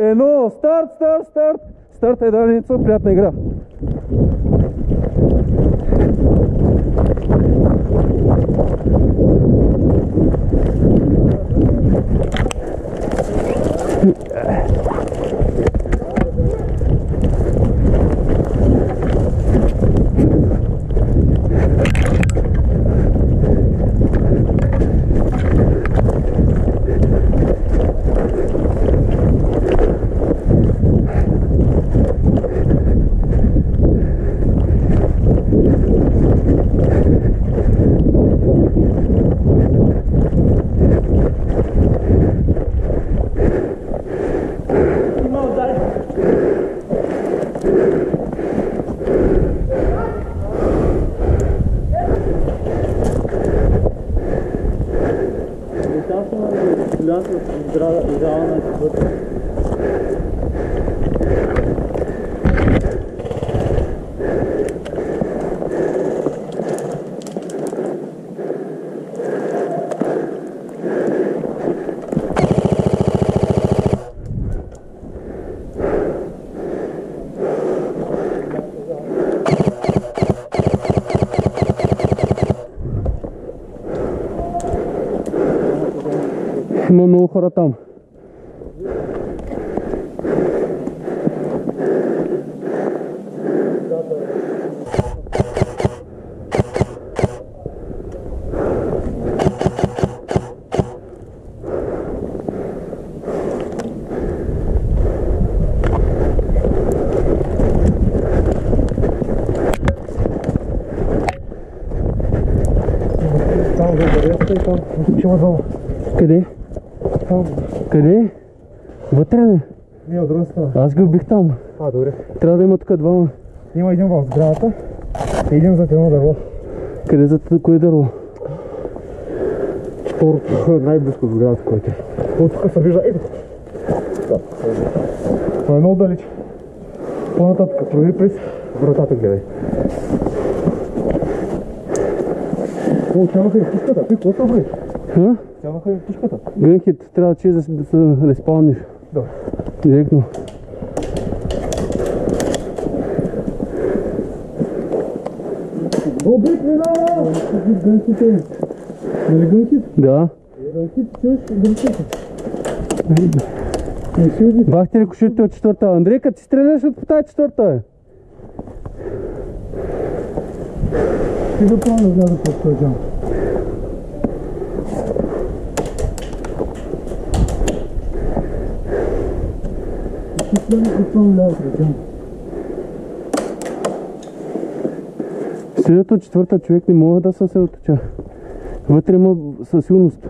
Едно, старт! Старт е даница, приятна игра. Има много хора там. Там за дървета и там чува долу. Къде? Там. Къде? Вътре ли? Не, от друга страна. Аз ги убих там. Добре. Трябва да има тук двама. Има един в сградата и един зад едно дърво. Къде за кое дърво? Второто, най-близко до сградата, който е. От тук се вижда, ето. Но е много далеч. По-нататък, прови през вратата гледай. О, тянаха и пушката. Ти какво са, бре? Тянаха и пушката. Гънхит, трябва че да се респауниш. Добре. Директно. Обик ми да! Гънхите. Нали гънхит? Да. Гънхит, чуеш гънхите. Не си убит. Бахте ли кошите от четвърта? Андрей, като си стреляш от тази четвърта, бе? Ти да плана вляза под този джам. Ти да плана вляза под джам. Средата от четвърта човек не мога да се съсредоточа. Вътре има със сигурност.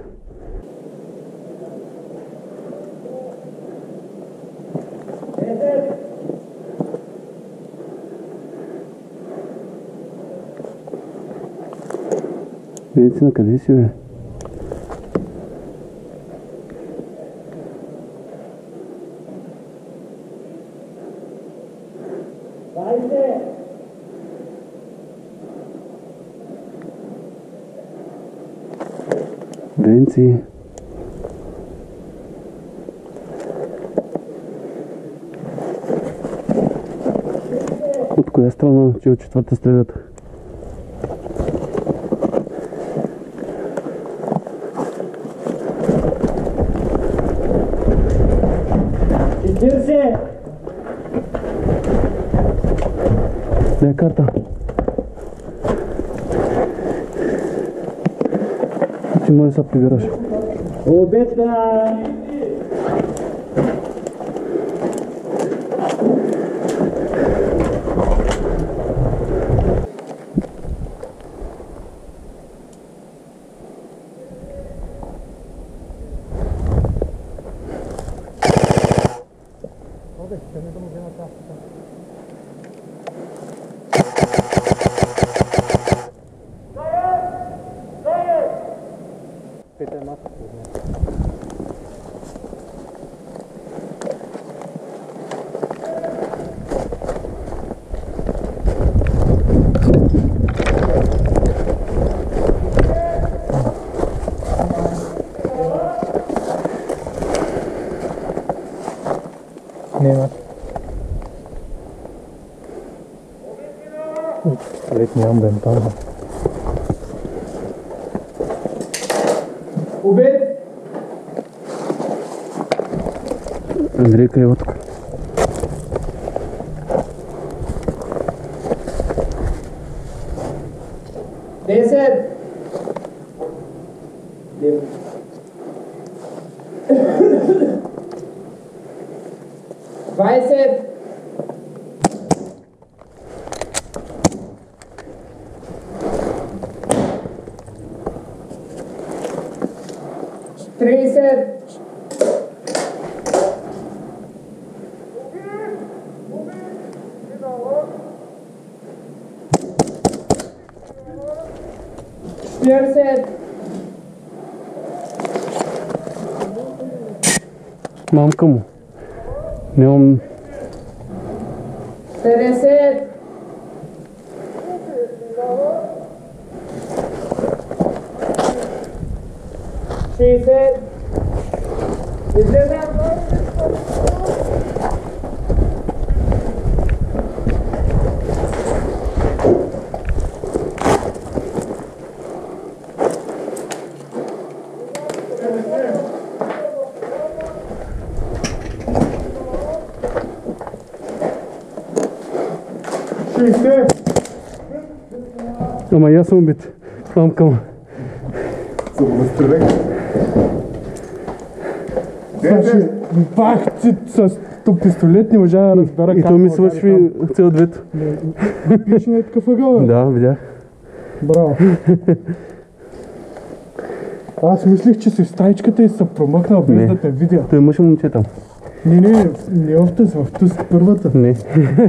Видите на къде си, бе? Венци. От коя страна, че от четвърта стрелята? Дай е карта. Ти може да се прибираш. Обета! Не, пистолет нямам да им пазя. Обед! Андрейка е тук. Десет! 20! 30! 40! Мамка му. Нямам... 50! 60! Излезем! Ама и аз съм убит. Мамка му. Бах ти с пистолет, не можа да разбера И то ми свърши цел двето. Пиш на такъв ъгъл, бе. Да, видях. Браво. Аз мислих, че си в стаичката и се промъкнал без да те видя. Той мъж и момче там. Не в тъс, в тъс първата. Не.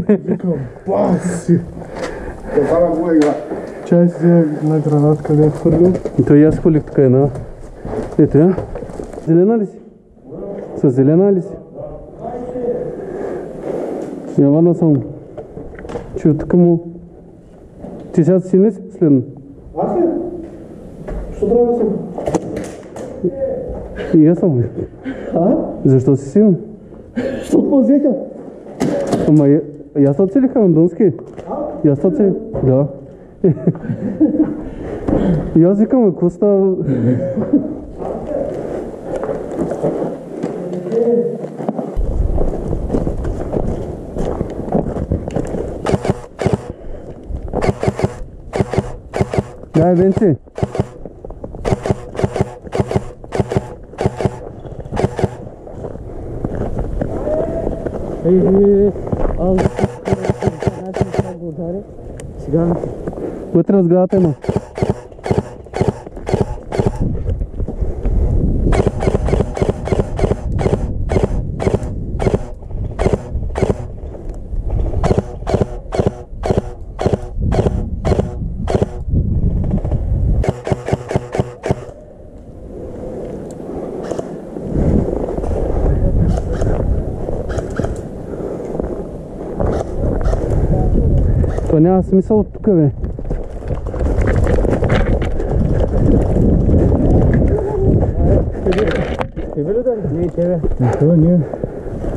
Викам, баси. Чай си взе една гранат, къде е хвърлил. И той и аз хвърлих тук една. Ето я. Зелена ли си? С зелена ли си? Явана съм. Че от тук му... Ти сега си ли си последно? Аз ли? Що трябва да съм? И аз съм. Защо си силен? Що ме взеха? Ама и аз оцелиха на Донски. И аз оцелих. Да. И аз викам, какво става? Дай, Венци. Вътре в сградата има. То няма смисъл от тук, бе. Тебе ли удари? Не, тебе. Това ние.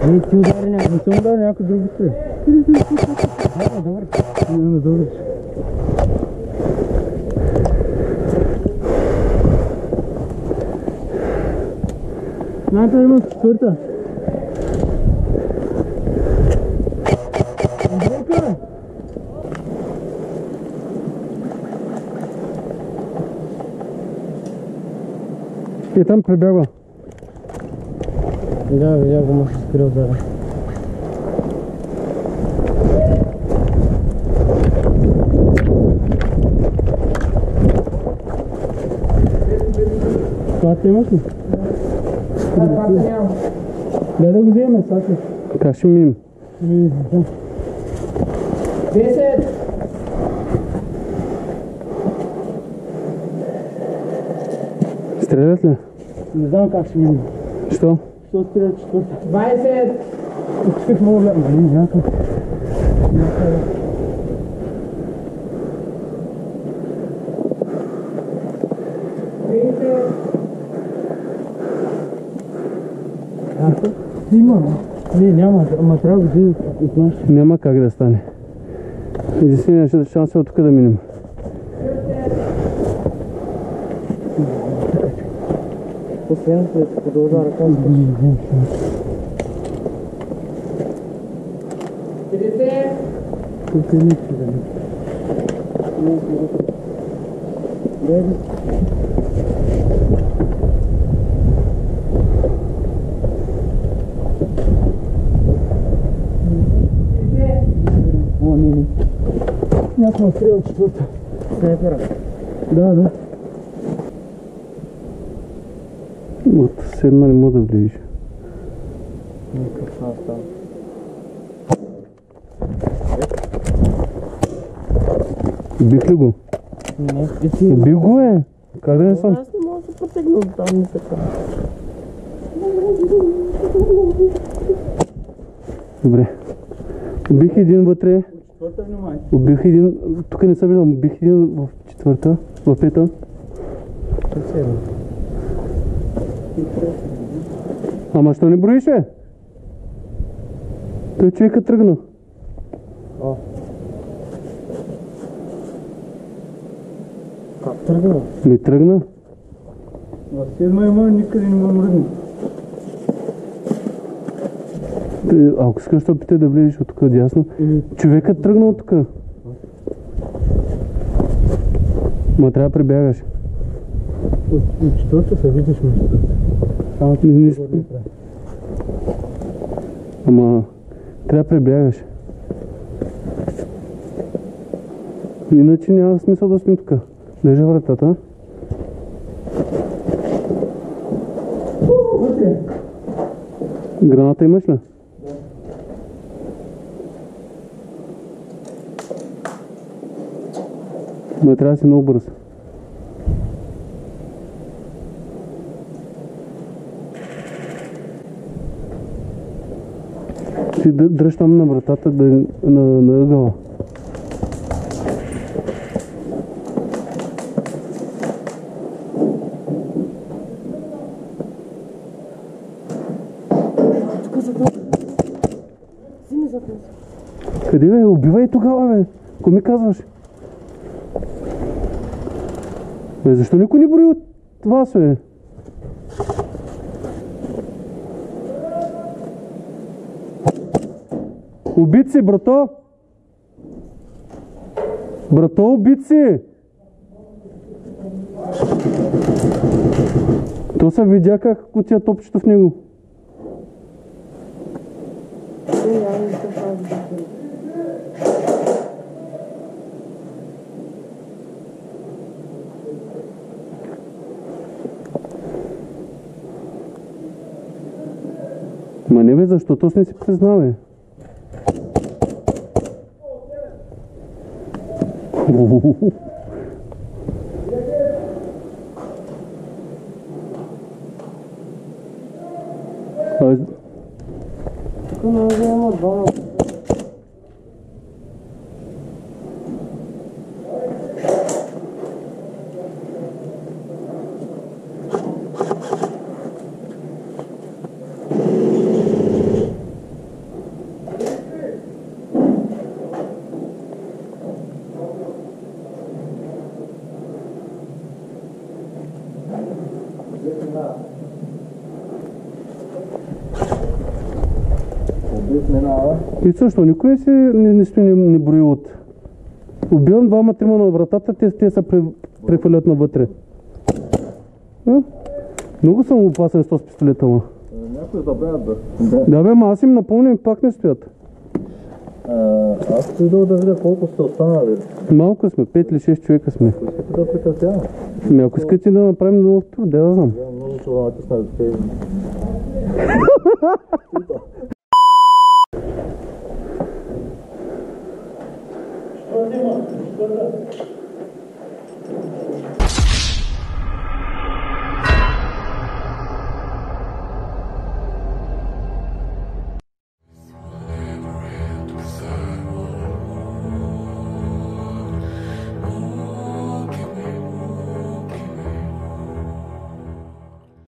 Не, ти удари някой. Не съм удари някой друг стрел. Добре. Добре. Най-то има четвърта. Андрейка! И там прибягва. Да, видях го, може да спира удари. Ката имаш ли? Ката нямам. Дай да го вземе, Сашо. Как ще минем? 10! Стрелят ли? Не знам как ще минем. Що? Що стрелят четвърта? 20! Отсках много гледам. Нали, някак. Има, Не, няма, ама трябва да видим от нас. Няма как да стане. Единственият шанс е от тук да минем. Последното е да продължа ръка. 50. Тук е нищо да не. О, не. Някаква стрела четвърта. Снайпера. Да. От седма не мога да влезеш. Никакъв шанс там. Убих ли го? Не, Убих го е! Как да не съм? аз не мога да се протегна от там, не така. Добре. Убих един вътре. Четвърта внимай. Убих един... Тук не се виждам. Убих един в четвърта. В пета. Ама що не броиш, бе? Той човека тръгна. Как тръгна? Не тръгна. В седма има никъде не ме мръдни. Ако искаш да опитай да влезеш от тук дясно. Човекът тръгна от тук. Ма трябва да прибягаш. От четвърта се виждаш между. Само че Не не спи. Ама трябва да прибягаш. Иначе няма смисъл да сме тук. Държа вратата. Граната имаш ли? Но трябва да си много бърз. Ти дръж там на вратата на ъгъла. Къде бе? Убивай тогава, бе! Ко ми казваш? Бе, защо никой не брои от вас, бе? Убит си, брато! Брато, убит си! То се видя как отива топчето в него. Ма не бе, защото не си признава, бе. Тук може да има двама. И също, никой не брои от... Убивам двама-трима на вратата, те се прехвърлят навътре. Много съм опасен с този пистолет, ама. Някой забравят Да бе, ама аз им напълням и пак не стоят. Аз идвам да видя колко сте останали. Малко сме, 5 или 6 човека сме. Искате да прекратявам? Ами ако искате да направим нов тур, да знам. Много това натисна да те...